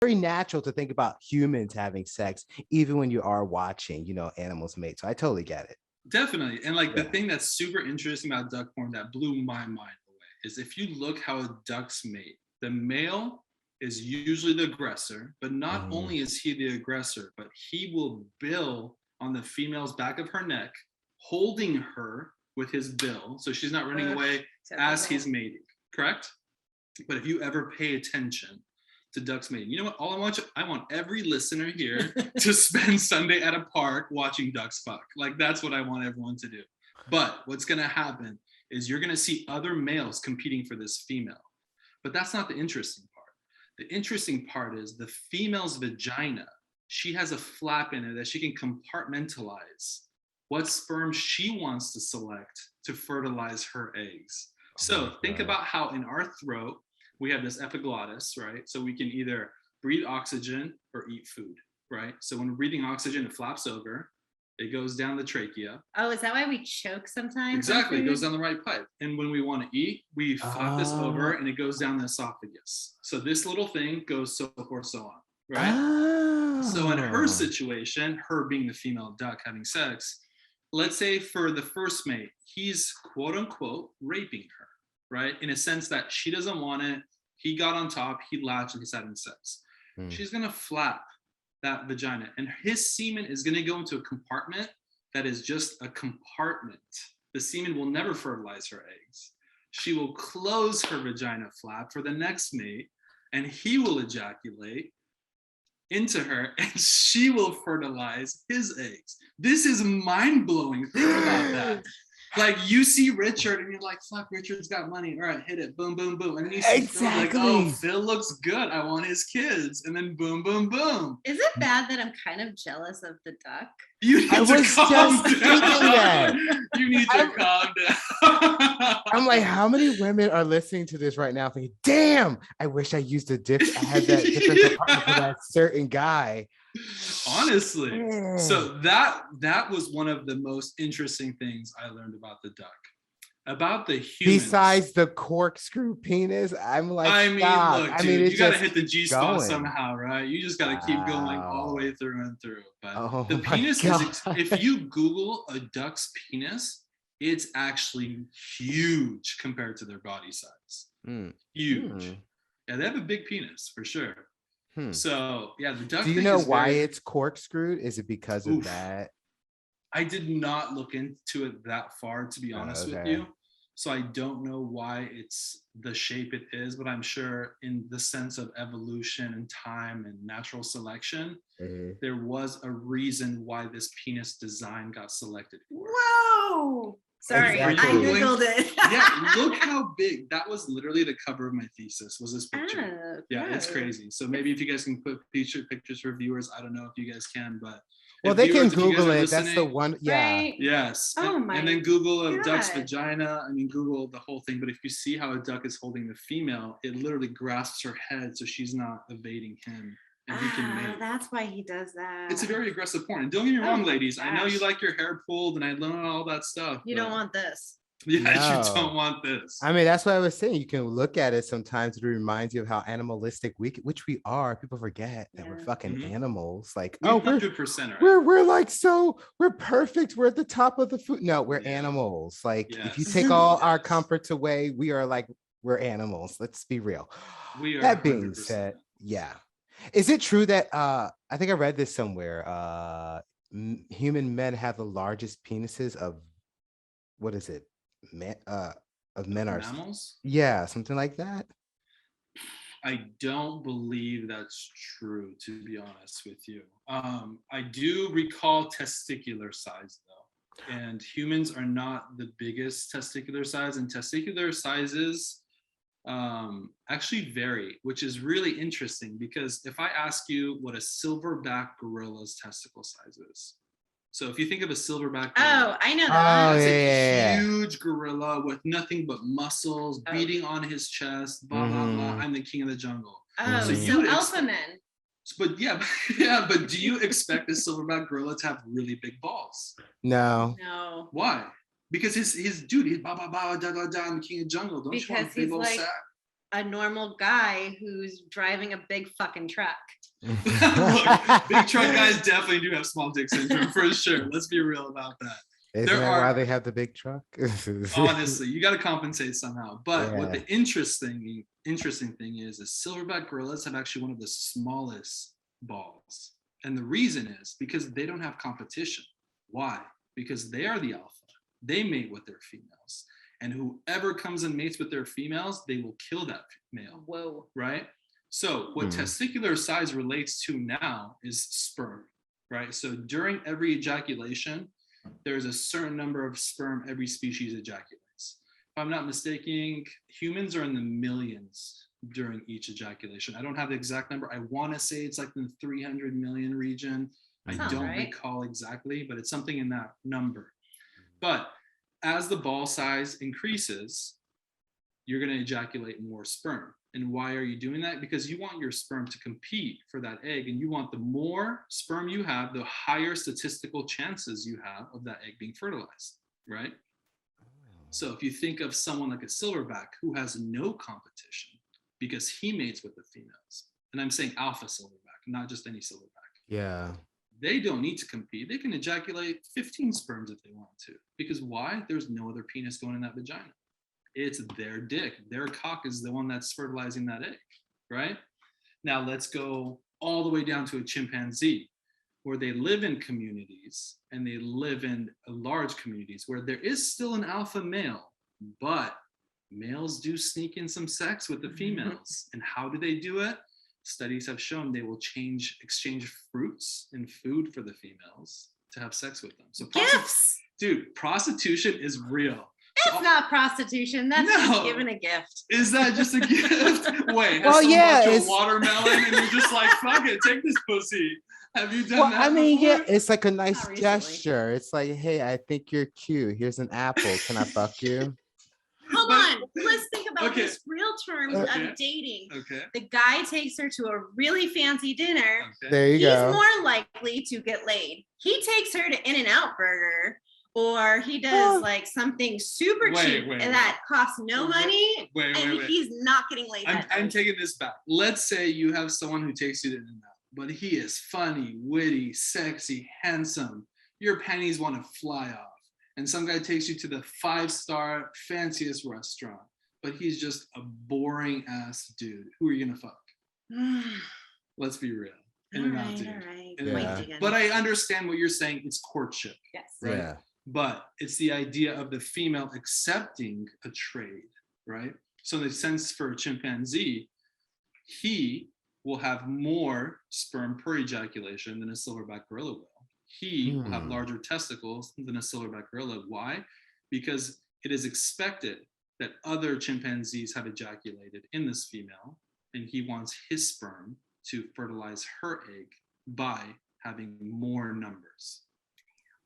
very natural to think about humans having sex, even when you are watching, animals mate. So I totally get it. Definitely. And like the Yeah. thing that's super interesting about duck porn that blew my mind away is if you look how ducks mate, the male is usually the aggressor, but not Mhm. only is he the aggressor, but he will bill on the female's back of her neck, holding her with his bill so she's not running away as he's mating, correct? But if you ever pay attention to ducks mating, you know what? I want every listener here to spend Sunday at a park watching ducks fuck. Like that's what I want everyone to do. But what's gonna happen is you're gonna see other males competing for this female. But that's not the interesting part. The interesting part is the female's vagina. She has a flap in it that she can compartmentalize what sperm she wants to select to fertilize her eggs. So think about how in our throat, we have this epiglottis, right? So we can either breathe oxygen or eat food, right? So when we're breathing oxygen, it flaps over, it goes down the trachea. Oh, is that why we choke sometimes? Exactly, it goes down the right pipe. And when we want to eat, we flap this over and it goes down the esophagus. So this little thing goes so forth, so on, right? So in her situation, her being the female duck having sex, let's say for the first mate, he's quote unquote raping her, right? In a sense that she doesn't want it. He got on top, he latched, and he's having sex. She's gonna flap that vagina, and his semen is gonna go into a compartment that is just a compartment. The semen will never fertilize her eggs. She will close her vagina flap for the next mate, and he will ejaculate into her, and she will fertilize his eggs. This is mind-blowing. Think about that. Like you see Richard and you're like, fuck, Richard's got money. All right, hit it. Boom, boom, boom. And then you see Phil like, oh, Phil looks good. I want his kids. And then boom, boom, boom. Is it bad that I'm kind of jealous of the duck? You need to calm down. You need to calm down. I'm like, how many women are listening to this right now thinking, damn, I wish I used I had that different compartment for that certain guy. Honestly. So that was one of the most interesting things I learned about the duck. About the humans. Besides the corkscrew penis, I'm like, I mean, stop. look, dude, you gotta hit the G spot somehow, right? You just gotta keep going all the way through and through. But the penis is, if you Google a duck's penis, it's actually huge compared to their body size. Huge. Yeah, they have a big penis for sure. So yeah, the duck. Do you know why it's corkscrewed? Is it because of that? I did not look into it that far, to be honest with you. So I don't know why it's the shape it is, but I'm sure in the sense of evolution and time and natural selection, there was a reason why this penis design got selected for. Whoa! Sorry, I Googled it. Yeah, look how big. That was literally the cover of my thesis, was this picture. Yeah, it's crazy. So maybe if you guys can put pictures for viewers, I don't know if you guys can, but well, they can Google it. That's the one. Yeah. Right? Yes. And then Google a duck's vagina. I mean, Google the whole thing. But if you see how a duck is holding the female, it literally grasps her head so she's not evading him. And he can mate. That's why he does that. It's a very aggressive porn. And don't get me wrong, ladies. I know you like your hair pulled and I learned all that stuff. You don't want this. Yeah, you don't want this. I mean, that's what I was saying. You can look at it sometimes. It reminds you of how animalistic which we are. People forget that we're fucking animals. Like, we 100% we're like, so we're perfect. We're at the top of the food. No, we're animals. Like, if you take all our comforts away, we are like, we're animals. Let's be real. We are. That being said, yeah. Is it true that I think I read this somewhere? Human men have the largest penises of what is it? Men are mammals? Yeah, something like that. I don't believe that's true, to be honest with you. I do recall testicular size though, and humans are not the biggest testicular size, and testicular sizes actually vary, which is really interesting because if I ask you what a silverback gorilla's testicle size is. So if you think of a silverback gorilla, I know that. It's a huge gorilla with nothing but muscles beating on his chest, blah, blah, blah. I'm the king of the jungle. So alpha men. But but do you expect a silverback gorilla to have really big balls? No. Why? Because his dude, he's blah, blah, blah, da, da, da, I'm the king of the jungle. Don't you want a big old sack? a normal guy who's driving a big fucking truck. Look, big truck guys definitely do have small dick syndrome for sure. Let's be real about that. Isn't that why they have the big truck? Honestly, you got to compensate somehow. But what Yeah. the interesting thing is silverback gorillas have actually one of the smallest balls. And the reason is because they don't have competition. Why? Because they are the alpha. They mate with their females. And whoever comes and mates with their females, they will kill that male. Whoa. Right? So what testicular size relates to now is sperm, right? So during every ejaculation, there's a certain number of sperm every species ejaculates. If I'm not mistaken, humans are in the millions during each ejaculation. I don't have the exact number. I want to say it's like in the 300 million region. I don't recall exactly, but it's something in that number. But as the ball size increases, you're going to ejaculate more sperm. And why are you doing that? Because you want your sperm to compete for that egg, and you want the more sperm you have, the higher statistical chances you have of that egg being fertilized, right? So if you think of someone like a silverback who has no competition because he mates with the females, and I'm saying alpha silverback, not just any silverback. Yeah. They don't need to compete. They can ejaculate 15 sperms if they want to. Because why? There's no other penis going in that vagina. It's their dick. Their cock is the one that's fertilizing that egg, right? Now let's go all the way down to a chimpanzee, where they live in communities and they live in large communities where there is still an alpha male, but males do sneak in some sex with the females. And how do they do it? Studies have shown they will exchange fruits and food for the females to have sex with them. So Gifts. Dude, prostitution is real. It's not prostitution. That's just giving a gift. Is that just a gift? Wait, well, yeah, it's a watermelon and you're just like, fuck it, take this pussy. Have you done well, that? I mean, before? yeah, it's like a nice Not gesture. It's like, hey, I think you're cute. Here's an apple. Can I fuck you? Hold on. Let's think about Okay. this real terms Okay. of dating. Okay. The guy takes her to a really fancy dinner. Okay. There you He's go. more likely to get laid. He takes her to In-N-Out Burger, or he does like something super cheap that costs no money, and he's not getting laid. I'm taking this back. Let's say you have someone who takes you to In-N-Out, but he is funny, witty, sexy, handsome. Your panties want to fly off. And some guy takes you to the 5-star fanciest restaurant, but he's just a boring ass dude. Who are you gonna fuck? Let's be real. In-N-Out, dude. All right. Yeah. But I understand what you're saying. It's courtship. Yes. Right? Yeah. But it's the idea of the female accepting a trade, right? So in the sense for a chimpanzee, he will have more sperm per ejaculation than a silverback gorilla will. He will have larger testicles than a silverback gorilla. Why? Because it is expected that other chimpanzees have ejaculated in this female, and he wants his sperm to fertilize her egg by having more numbers.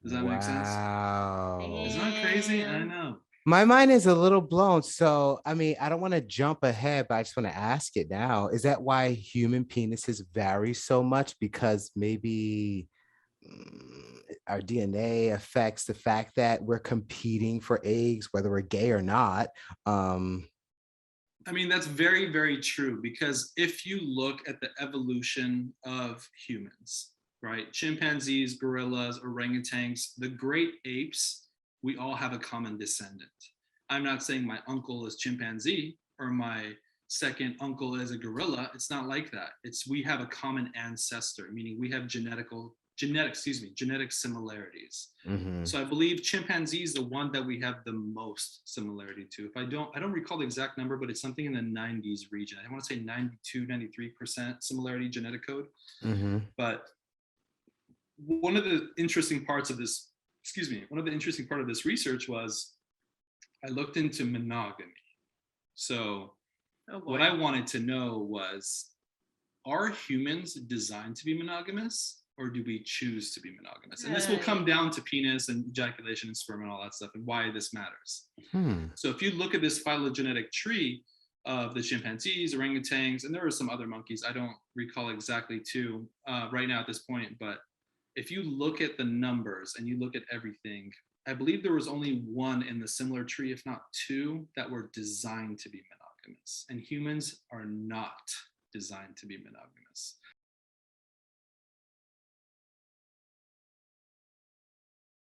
Does that make sense? Wow. Isn't that crazy? I know. My mind is a little blown. So, I mean, I don't want to jump ahead, but I just want to ask it now. Is that why human penises vary so much? Because maybe our DNA affects the fact that we're competing for eggs, whether we're gay or not. I mean, that's very, very true, because if you look at the evolution of humans, right? Chimpanzees, gorillas, orangutans, the great apes, we all have a common descendant. I'm not saying my uncle is chimpanzee or my second uncle is a gorilla. It's not like that. We have a common ancestor, meaning we have genetic similarities. So I believe chimpanzee is the one that we have the most similarity to. I don't recall the exact number, but it's something in the 90s region. I want to say 92, 93% similarity genetic code. But one of the interesting parts of this research was I looked into monogamy. So what I wanted to know was, are humans designed to be monogamous, or do we choose to be monogamous? And this will come down to penis and ejaculation and sperm and all that stuff, and why this matters. So if you look at this phylogenetic tree of the chimpanzees, orangutans, and there are some other monkeys, I don't recall exactly too right now at this point, but if you look at the numbers and you look at everything, I believe there was only one in the similar tree, if not two, that were designed to be monogamous. monogamous, and humans are not designed to be monogamous.